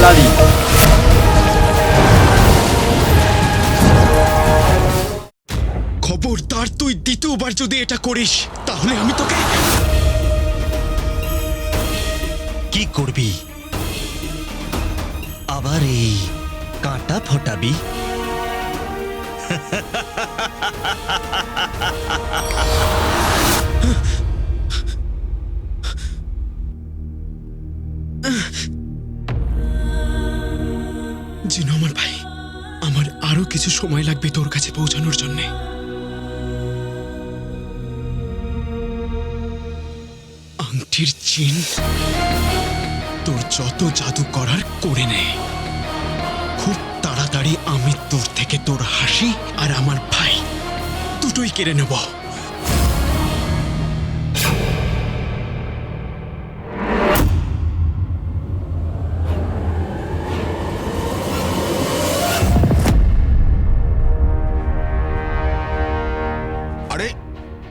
নারী। খবরদার তুই দ্বিতীয়বার যদি এটা করিস তাহলে আমি তোকে। কি করবি? আবার এই কাঁটা ফোটাবি? জিনু আমার ভাই, আমার আরো কিছু সময় লাগবে তোর কাছে পৌঁছানোর জন্যে। আংটির চিন তোর যত জাদু করার করে নে। খুব তাড়াতাড়ি আমি তোর থেকে তোর হাসি আর আমার ভাই দুটোই কেড়ে নেব। আরে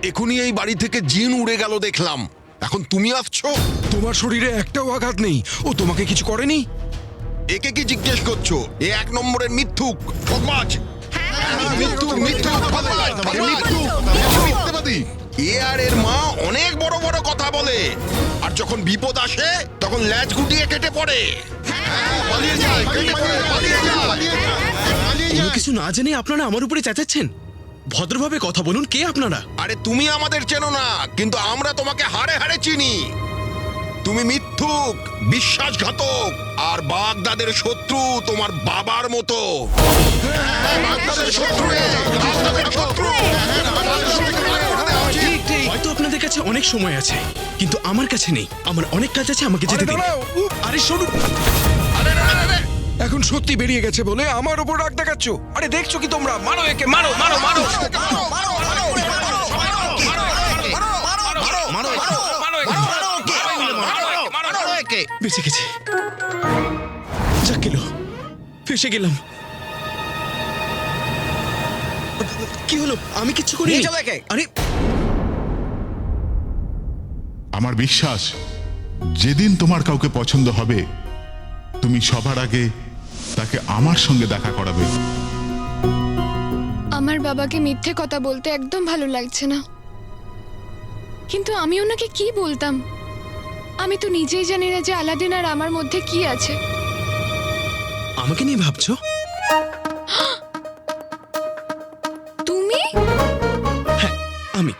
এখনই এই বাড়ি থেকে জিন উড়ে গেল দেখলাম, এখন তুমি আসছো? তোমার শরীরে একটাও আঘাত নেই, ও তোমাকে কিছু করেনি? একে কি জিজ্ঞেস করছো? এ এক নম্বরের মিথ্যুক, ঠকবাজ। মিথ্যুক, মিথ্যুক, ঠকবাজ, মিথ্যুক, মিথ্যাবাদী। এ আর এর মা অনেক বড় বড় কথা বলে, আর যখন বিপদ আসে তখন ল্যাজ গুটিয়ে কেটে পড়ে। পালিয়ে যায়, কেটে পড়ে, পালিয়ে যায়, পালিয়ে যায়, পালিয়ে কোনো যায়। কিছু না জেনে আপনারা আমার উপরে চেঁচাচ্ছেন? ভদ্রভাবে কথা বলুন, কে আপনারা? আরে তুমি আমাদের চেনো না, কিন্তু আমরা তোমাকে হাড়ে হাড়ে চিনি। তুমি মিথ্যুক, বিশ্বাসঘাতক, আর বাগদাদের শত্রু তোমার বাবার মতো। বাগদাদের শত্রু এ, বাগদাদের শত্রু। হয়তো আপনাদের কাছে অনেক সময় আছে, কিন্তু আমার কাছে নেই। আমার অনেক কাজ আছে, আমাকে যেতে দিন। আরে শুনুন, আরে না, না, না, এখন সত্যি বেরিয়ে গেছে বলে আমার উপর রাগ দেখাচ্ছ? আরে দেখছো কি তোমরা? মারো একে, মারো মারো মারো বেঁচে গেছে। যাক গেল, ফেসে গেলাম। কি হলো? আমি কিচ্ছু করিনি। নিয়ে চলো একে। আরে আমার বিশ্বাস যেদিন তোমার কাউকে পছন্দ হবে তুমি সবার আগে তাকে আমার সঙ্গে দেখা করাবে। আমার বাবাকে মিথ্যে কথা বলতে একদম ভালো লাগছে না, কিন্তু আমি ওনাকে কি বলতাম? আমি তো নিজেই জানি না যে আলাদিন আর আমার মধ্যে কি আছে। আমাকে নিয়ে ভাবছো? তুমি হ্যাঁ, আমি।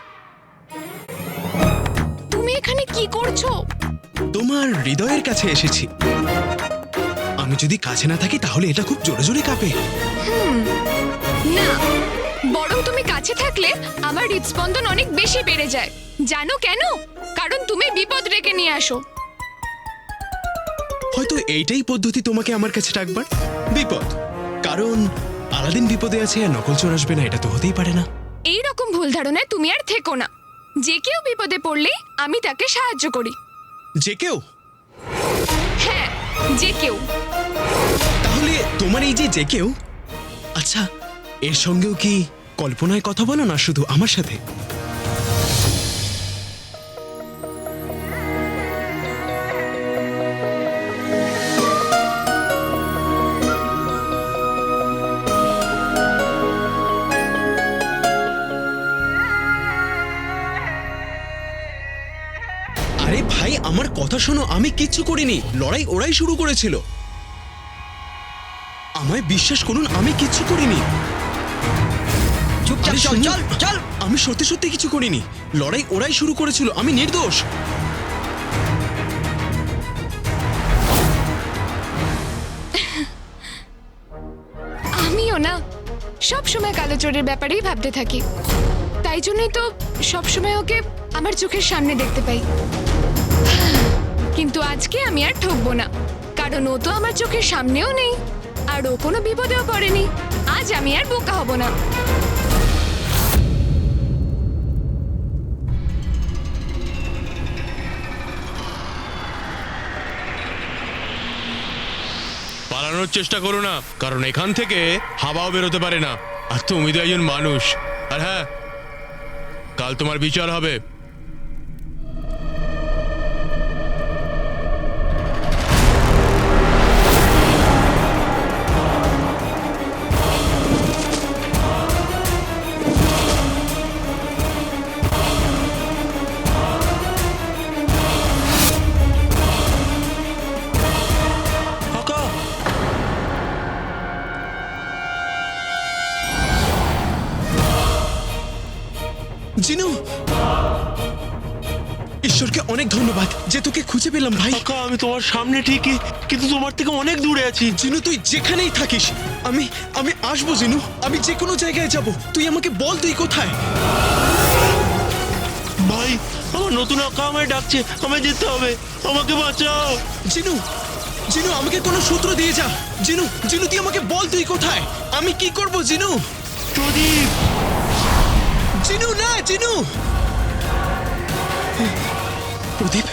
তুমি এখানে কি করছো? তোমার হৃদয়ের কাছে এসেছি। আমি যদি কাছে না থাকি তাহলে এটা খুব জোরে জোরে কাঁপে। না, বরং তুমি কাছে থাকলে আমার হৃদস্পন্দন অনেক বেশি বেড়ে যায়। জানো কেন? কারণ তুমি বিপদ ডেকে নিয়ে আসো। হয়তো এইটাই পদ্ধতি তোমাকে আমার কাছে রাখবার। বিপদ, কারণ আলাদিন বিপদে আছে আর নকল চোর আসবে না, এটা তো হতেই পারে না। এই রকম ভুল ধারণায় তুমি আর থেকো না। যে কেউ বিপদে পড়লে আমি তাকে সাহায্য করি। যে কেউ? হ্যাঁ, যে কেউ। তাহলে তোমার এই যে কেউ, আচ্ছা এর সঙ্গেও কি কল্পনায় কথা বলো না শুধু আমার সাথে? আরে ভাই আমার কথা শোনো, আমি কিচ্ছু করিনি। লড়াই ওরাই শুরু করেছিল। আমায় বিশ্বাস করুন, আমি কিচ্ছু করিনি। চুপচাপ আরে চল শুনুন, চল চল। আমি সত্যি সত্যি কিছু করিনি। লড়াই ওরাই শুরু করেছিল, আমি নির্দোষ। আমিও না সব সময় কালো চোরের ব্যাপারেই ভাবতে থাকি। তাই জন্যই তো সব সময় ওকে আমার চোখের সামনে দেখতে পাই। কিন্তু আজকে আমি আর ঠকবো না, কারণ ও তো আমার চোখের সামনেও নেই, আর ও কোনো বিপদেও পড়েনি। আজ আমি আর বোকা হব না। পালানোর চেষ্টা করো না, কারণ এখান থেকে হাওয়াও বেরোতে পারে না। আর তুমি তো একজন মানুষ। আর হ্যাঁ, কাল তোমার বিচার হবে। ঈশ্বরকে অনেক ধন্যবাদ যে তোকে খুঁজে পেলাম ভাই। কাকা আমি তোমার সামনে ঠিকই, কিন্তু তোমার থেকে অনেক দূরে আছি। জিনু তুই যেখানেই থাকিস আমি আমি আসবো জিনু, আমি যে কোনো জায়গায় যাব, তুই আমাকে বল তুই কোথায়। ভাই আমার নতুন আঁকা আমায় ডাকছে, আমায় যেতে হবে, আমাকে বাঁচাও। জিনু, জিনু আমাকে কোনো সূত্র দিয়ে যা। জিনু, জিনু তুই আমাকে বল তুই কোথায়, আমি কি করব জিনু। প্রদীপ, জিনু না, জিনু। প্রদীপ,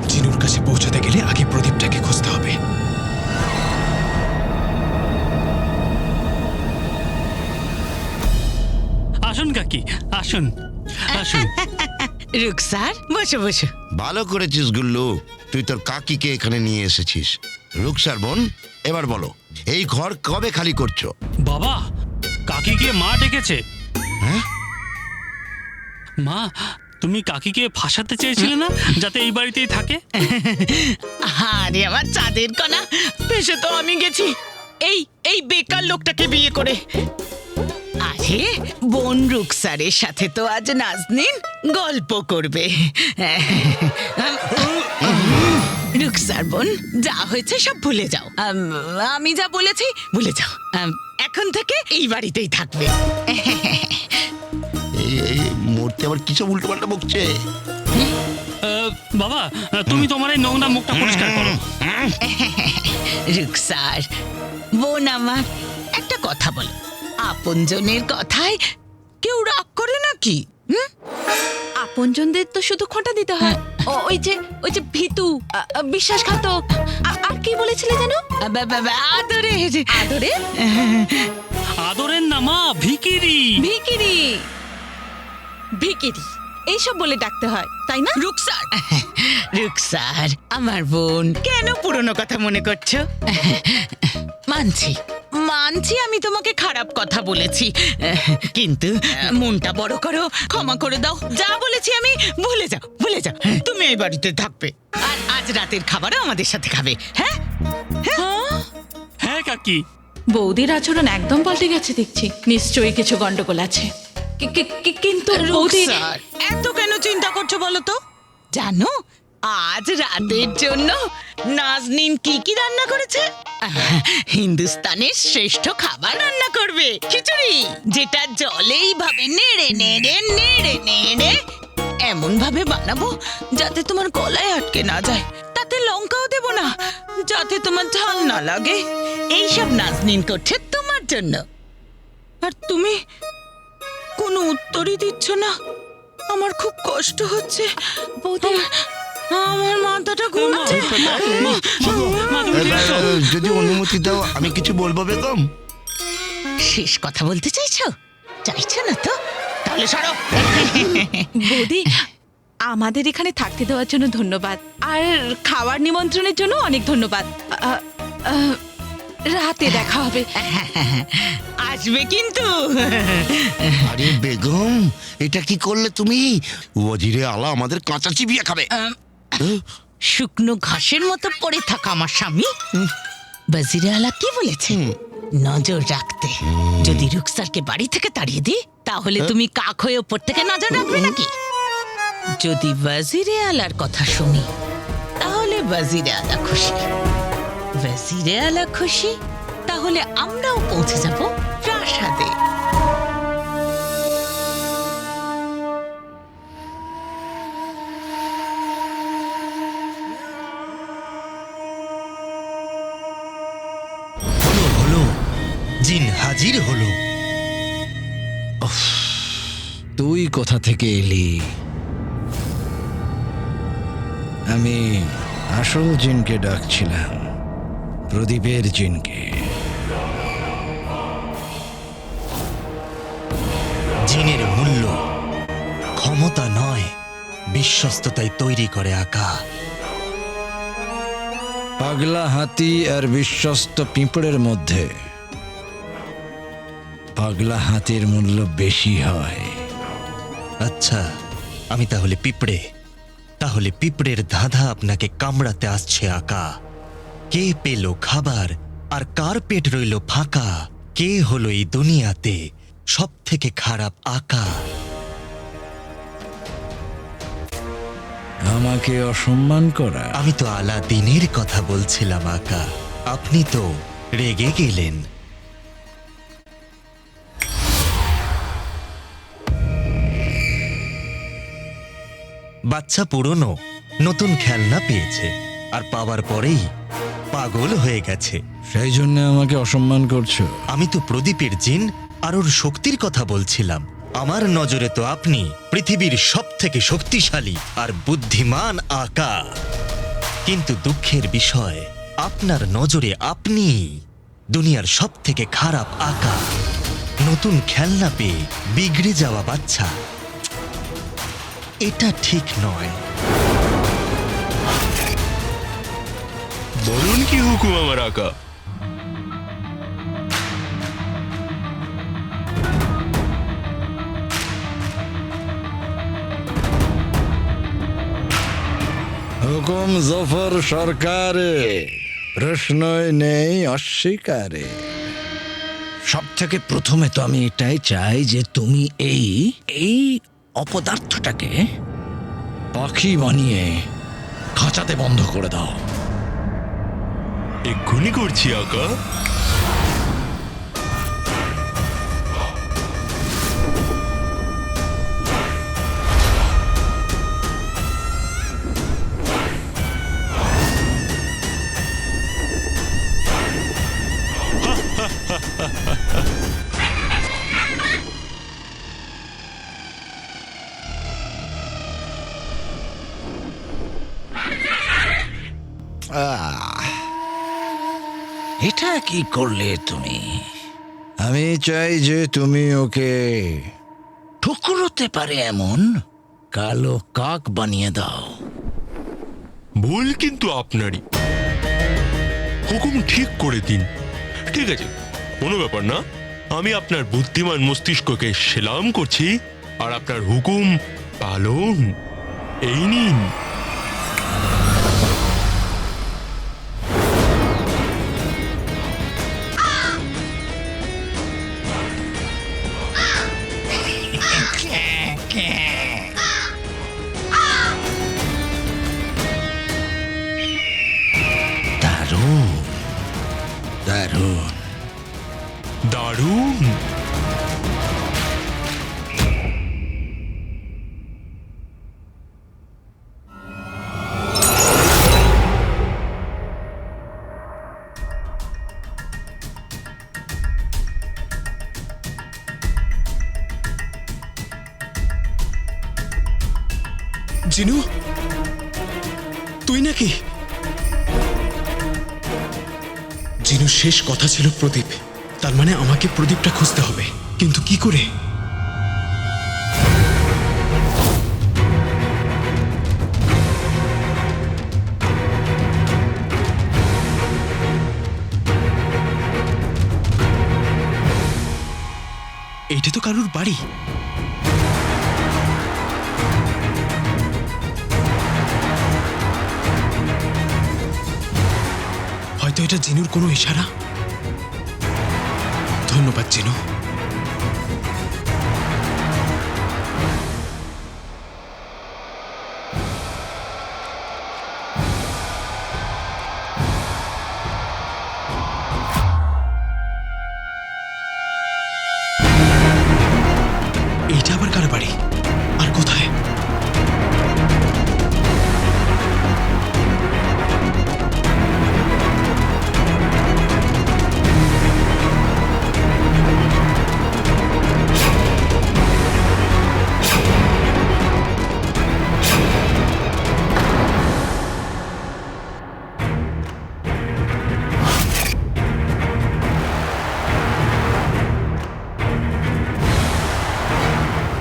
জিনুর কাছে পৌঁছাতে গেলে আগে প্রদীপটাকে খুঁজতে হবে। আসুন কাকি, আসুন আসুন। রুকসার বসো বসো। ভালো করেছিস গুল্লু, তুই তোর কাকিকে এখানে নিয়ে এসেছিস। রুকসার বোন, এবার বলো এই ঘর কবে খালি করছো? বাবা, কাকিকে মা ডেকেছে। হ্যাঁ? মা, তুমি কাকিকে ফাঁসাতে চেয়েছিলে না যাতে এই বাড়িতেই থাকে? আরে আমার চাঁদের কণা, পেশে তো আমি গেছি এই এই বেকার লোকটাকে বিয়ে করে। আরে বোন রুকসারের সাথে তো আজ নাজনীন গল্প করবে। রুকসার বোন, যা হয়েছে সব ভুলে যাও। আমি যা বলেছি ভুলে যাও। এখন থেকে এই বাড়িতেই থাকবে। এই মূর্তি আবার কিছু উল্টো পাল্টা বকছে। বাবা, তুমি তোমার এই নোংরা মুখটা পরিষ্কার করো। রুকসার বোন আমার, একটা কথা বলো, আপনজনের কথায় কেউ রাগ করে নাকি? আপনজনদের তো শুধু খোঁটা দিতে হয়। ওই যে ভীতু, বিশ্বাসঘাতক, আর কি বলেছিলে যেন? আদরে আদরে আদরের না মা, ভিকিরি। ভিকিরি, ভিকিরি এইসব বলে ডাকতে হয়, তাই না? রুকসার, রুকসার আমার বোন, কেন পুরনো কথা মনে করছো? মানছি মানছি আমি তোমাকে খারাপ কথা বলেছি, কিন্তু মনটা বড় করো, ক্ষমা করে দাও। যা বলেছি আমি ভুলে যাও, ভুলে যাও। তুমি এই বাড়িতে থাকবে আর আজ রাতের খাবারও আমাদের সাথে খাবে। হ্যাঁ হ্যাঁ কাকি। বৌদির আচরণ একদম পাল্টে গেছে দেখছি, নিশ্চয়ই কিছু গন্ডগোল আছে। কিন্তু বৌদি, রুকসার, এত কেন চিন্তা করছো বলো তো? জানো আজ রাতের জন্য নাজনীন কি কি রান্না করেছে? হিন্দুস্তানের শ্রেষ্ঠ খাবার রান্না করবে, খিচুড়ি, যেটা জলে এইভাবে নেড়ে নেড়ে নেড়ে নেড়ে এমন ভাবে বানাবো যাতে তোমার গলায় আটকে না যায়। তাতে লঙ্কাও দেবো না যাতে তোমার ঝাল না লাগে। এইসব নাজনীন করছে তোমার জন্য, আর তুমি কোনো উত্তরই দিচ্ছ না। আমার খুব কষ্ট হচ্ছে বৌদি, আমার মাথাটা ঘুরছে। যদি অনুমতি দাও আমি কিছু বলবো বেগম। শেষ কথা বলতে চাইছো? চাইছো না তো? তাহলে সরো। বৌদি, আমাদের এখানে থাকতে দেওয়ার জন্য ধন্যবাদ, আর খাবার নিমন্ত্রণের জন্য অনেক ধন্যবাদ। রাতে দেখা হবে। আসবে কিন্তু। আরে বেগম, এটা কি করলে তুমি? ওজিরে আলা আমাদের কাঁচা চিবিয়ে খাবে। শুকনো ঘাসের মতো পড়ে থাকা আমার স্বামী বাজিরে আলা কি বলেছে? নজর রাখতে। যদি রুকসারকে বাড়ি থেকে তাড়িয়ে দিই তাহলে তুমি কাক হয়ে ওপর থেকে নজর রাখবে নাকি? যদি বাজিরে আলার কথা শুনি তাহলে বাজিরে আলা খুশি, বাজিরে আলা খুশি, তাহলে আমরাও পৌঁছে যাব প্রাসাদে। হলো, জিন হাজির হলো। তুই কোথা থেকে এলি? আমি আসল জিনকে ডাকছিলাম, প্রদীপের জিনকে। জিনের মূল্য ক্ষমতা নয়, বিশ্বস্ততাই তৈরি করে আকা। পাগলা হাতি আর বিশ্বস্ত পিঁপড়ের মধ্যে পাগলা হাতির মূল্য বেশি হয়। আচ্ছা, আমি তাহলে পিঁপড়ের ধাঁধা আপনাকে কামড়াতে আসছে আকা। কে পেল খাবার আর কার পেট রইল ফাঁকা? কে হলো এই দুনিয়াতে সব থেকে খারাপ আকা? আমাকে অসম্মান করা? আমি তো আলাদিনের কথা বলছিলাম আকা, আপনি তো রেগে গেলেন। বাচ্চা পুরনো নতুন খেলনা পেয়েছে আর পাওয়ার পরেই পাগল হয়ে গেছে। সেই জন্য আমাকে অসম্মান করছো? আমি তো প্রদীপের জিন আর ওর শক্তির কথা বলছিলাম। আমার নজরে তো আপনি পৃথিবীর সবথেকে শক্তিশালী আর বুদ্ধিমান আকা, কিন্তু দুঃখের বিষয় আপনার নজরে আপনি দুনিয়ার সবথেকে খারাপ আকা। নতুন খেলনা পেয়ে বিগড়ে যাওয়া বাচ্চা, এটা ঠিক নয়। বলুন কি হুকুম আমার আকা? হুকুম জফর সরকারে, প্রশ্নই নেই অস্বীকারে। সব থেকে প্রথমে তো আমি এটাই চাই যে তুমি এই অপদার্থটাকে পাখি বানিয়ে খাঁচাতে বন্ধ করে দাও। এক্ষুনি করছি আকা। এটা কি করলে তুমি? আমি চাই যে তুমি ওকে ঠুকরোতে পারে এমন কালো কাক বানিয়ে দাও। ভুল কিন্তু আপনারই। হুকুম ঠিক করে দিন। ঠিক আছে, কোনো ব্যাপার না। আমি আপনার বুদ্ধিমান মস্তিষ্ককে সেলাম করছি আর আপনার হুকুম পালন। এই নিন। দারুণ দারুণ দারুণ। জিনু, তুই নাকি? জিনু, শেষ কথা ছিল প্রদীপ। তার মানে আমাকে প্রদীপটা খুঁজতে হবে, কিন্তু কি করে? এইটা তো কারুর বাড়ি। হয়তো এটা জিনুর কোনো ইশারা। ধন্যবাদ জিনু। এইটা আবার কার বাড়ি আর কোথায়?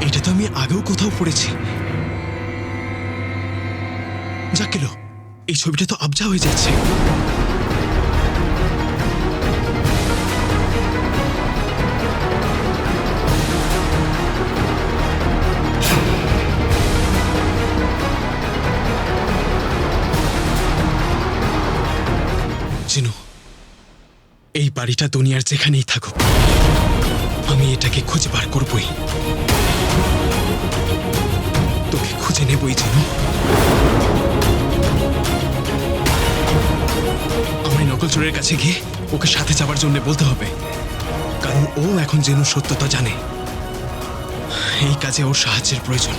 এটা তো আমি আগেও কোথাও পড়েছি। যাক গেল, এই ছবিটা তো আবজা হয়ে যাচ্ছে। এই বাড়িটা দুনিয়ার যেখানেই থাকুক, আমি এটাকে খুঁজে বার করবই। তোকে খুঁজে নেবই জিনু। আমায় নকল চোরের কাছে গিয়ে ওকে সাথে যাবার জন্য বলতে হবে, কারণ ও এখন জেনুর সত্যতা জানে। এই কাজে ওর সাহায্যের প্রয়োজন।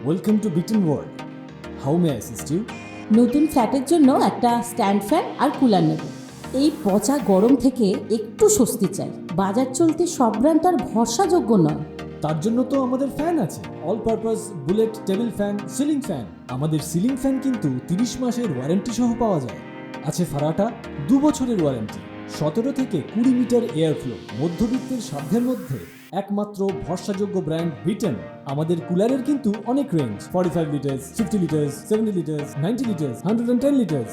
ওয়েলকাম টু বিটেন world. How may assist you? নতুন ফ্ল্যাটের জন্য একটা স্ট্যান্ড ফ্যান আর কুলার নেব। এই পচা গরম থেকে একটু স্বস্তি চাই। বাজার চলতে সব ব্র্যান্ড তো আর ভরসাযোগ্য নয়। তার জন্য তো আমাদের ফ্যান আছে, all purpose bullet table fan, ceiling fan. আমাদের সিলিং ফ্যান কিন্তু 30 মাসের ওয়ারেন্টি সহ পাওয়া যায়। আছে ফারাটা 2 বছরের ওয়ারেন্টি, 17 থেকে 20 মিটার এয়ার ফ্লো, মধ্যবিত্তের সাধ্যের মধ্যে একমাত্র ভরসাযোগ্য ব্র্যান্ড বিটেন। আমাদের কুলারের কিন্তু অনেক range, 45 litres, 50 litres, 70 litres, 90 litres, 110 litres.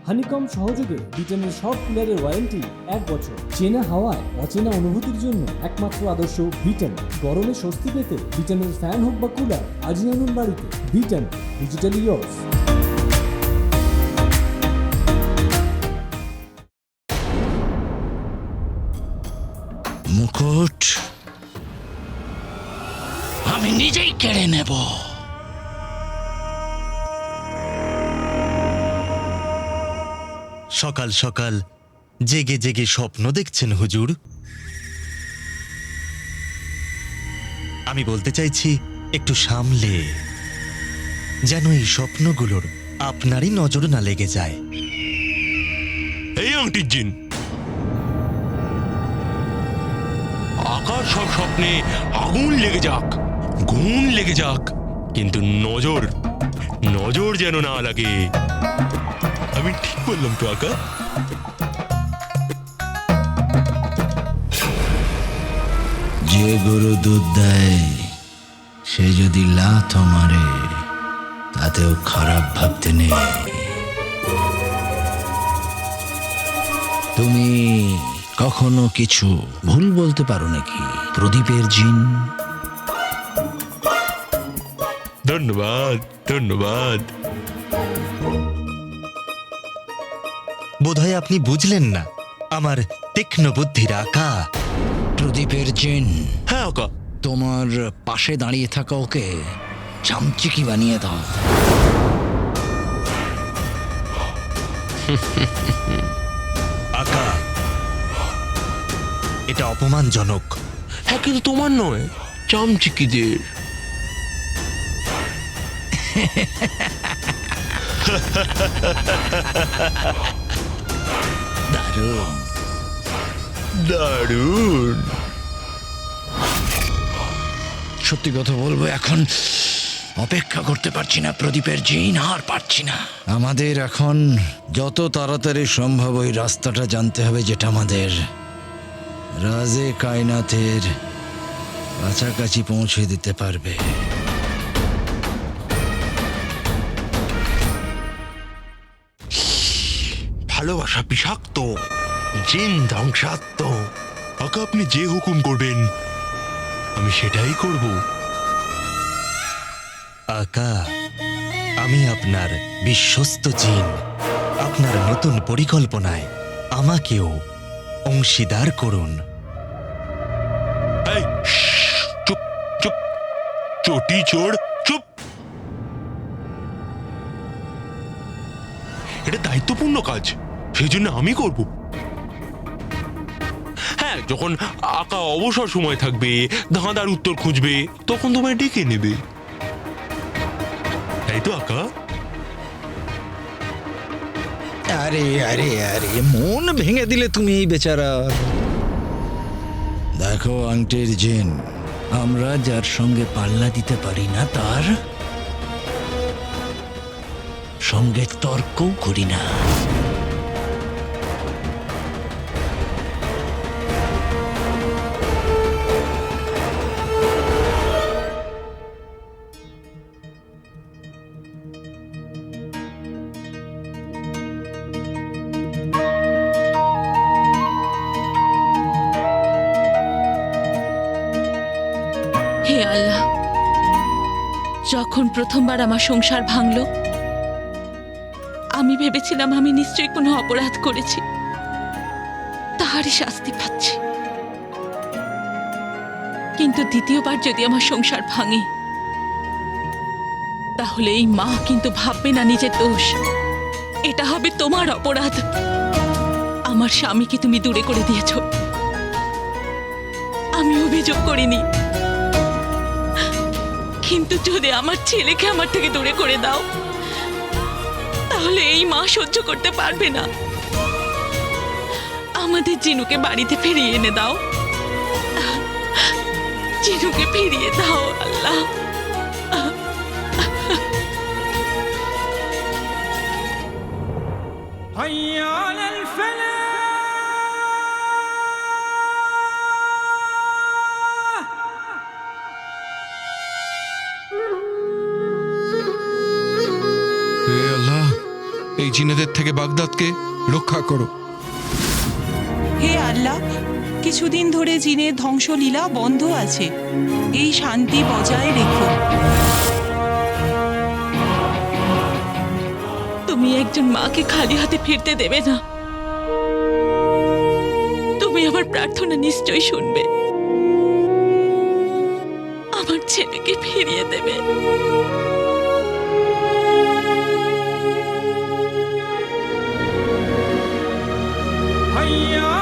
Honeycomb সহযোগে বিটেনের সব কুলারের ওয়ারেন্টি 1 বছর। চেনা হাওয়ায় অচেনা অনুভূতির জন্য একমাত্র আদর্শ বিটেন। গরমে স্বস্তি পেতে বিটেনের ফ্যান হোক বা কুলার, আজই আনুন বাড়িতে। Beaten, digitally years. মুকুট আমি নিজেই কেড়ে নেব। সকাল সকাল জেগে জেগে স্বপ্ন দেখছেন হুজুর? আমি বলতে চাইছি একটু সামলে, যেন এই স্বপ্নগুলোর আপনারই নজর না লেগে যায়। এই আংটির জিন, আকার সব স্বপ্নে আগুন লেগে যাক, গুণ লেগে যাক, কিন্তু নজর নজর যেন না লাগে। আমি ঠিক বললাম তো আকা? যে গরু দুধ দেয় সে যদি লাথ মারে তাতেও খারাপ ভাবতে নেই। তুমি কখনো কিছু ভুল বলতে পারো নাকি প্রদীপের জিন? ধন্যবাদ ধন্যবাদ। বোধহয় আপনি বুঝলেন না আমার তীক্ষ্ণ বুদ্ধির আকা। প্রদীপের জিন, হ্যাঁ আকা। তোমার পাশে দাঁড়িয়ে থাকা ওকে চামচিকি বানিয়ে দাও। আকা, এটা অপমানজনক। হ্যাঁ, কিন্তু তোমার নয়, চামচিকিদের। দারুণ দারুণ। সত্যি কথা বলবো, এখন অপেক্ষা করতে পারছি না প্রদীপের জিন, আর পারছি না। আমাদের এখন যত তাড়াতাড়ি সম্ভব ওই রাস্তাটা জানতে হবে যেটা আমাদের রাজে কায়নাথের কাছাকাছি পৌঁছে দিতে পারবে। ভালোবাসা বিষাক্ত, জিন ধ্বংসাত্মক। আকা, আপনি যে হুকুম করবেন আমি সেটাই করব। আকা, আমি আপনার বিশ্বস্ত জিন। আপনার নতুন পরিকল্পনায় আমাকেও অংশীদার করুন। এই, চুপ চুপ, চটি চোর, চুপ। এটা দায়িত্বপূর্ণ কাজ, সেই জন্য আমি করব। হ্যাঁ, যখন আকা অবসর সময় থাকবে, ধাঁধার উত্তর খুঁজবে, তখন তোমায় ডেকে নেবে, তাই তো আকা? আরে আরে আরে, মন ভেঙে দিলে তুমি এই বেচারা। দেখো আংটির জিন, আমরা যার সঙ্গে পাল্লা দিতে পারি না তার সঙ্গে তর্কও করি না। হে আল্লাহ, যখন প্রথমবার আমার সংসার ভাঙলো, আমি ভেবেছিলাম আমি নিশ্চয়ই কোনো অপরাধ করেছি, তাহারই শাস্তি পাচ্ছি। কিন্তু দ্বিতীয়বার যদি আমার সংসার ভাঙে, তাহলে এই মা কিন্তু ভাববে না নিজের দোষ, এটা হবে তোমার অপরাধ। আমার স্বামীকে তুমি দূরে করে দিয়েছ, আমি অভিযোগ করিনি। কিন্তু যদি আমার ছেলেকে আমার থেকে দূরে করে দাও, তাহলে এই মা সহ্য করতে পারবে না। আমাদের জিনুকে বাড়িতে ফিরিয়ে এনে দাও, জিনুকে ফিরিয়ে দাও আল্লাহ। হে আল্লাহ, এই জিনেদের থেকে বাগদাদকে রক্ষা করো। হে আল্লাহ, কিছুদিন ধরে জিনের ধ্বংসলীলা বন্ধ আছে, এই শান্তি বজায় রেখো। তুমি একজন মাকে খালি হাতে ফিরতে দেবে না। তুমি আমার প্রার্থনা নিশ্চয়ই শুনবে, আমার ছেলেকে ফিরিয়ে দেবে। হাইয়া